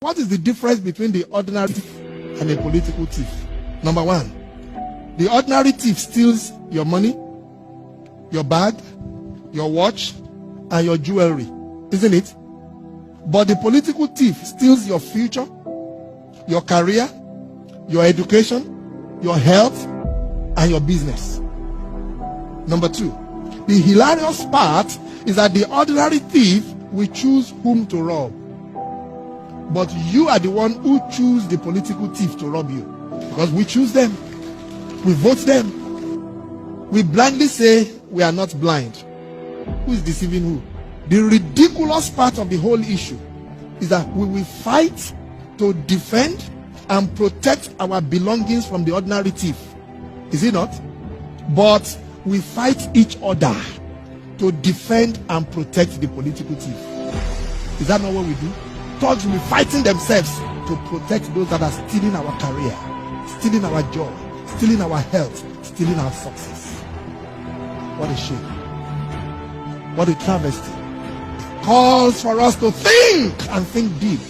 What is the difference between the ordinary thief and a political thief? Number one, the ordinary thief steals your money, your bag, your watch, and your jewelry, isn't it? But the political thief steals your future, your career, your education, your health, and your business. Number two, the hilarious part is that the ordinary thief will choose whom to rob. But you are the one who choose the political thief to rob you. Because we choose them. We vote them. We blindly say we are not blind. Who is deceiving who? The ridiculous part of the whole issue is that we will fight to defend and protect our belongings from the ordinary thief. Is it not? But we fight each other to defend and protect the political thief. Is that not what we do? Thugs will be fighting themselves to protect those that are stealing our career, stealing our joy, stealing our health, stealing our success. What a shame. What a travesty. Calls for us to think and think deep.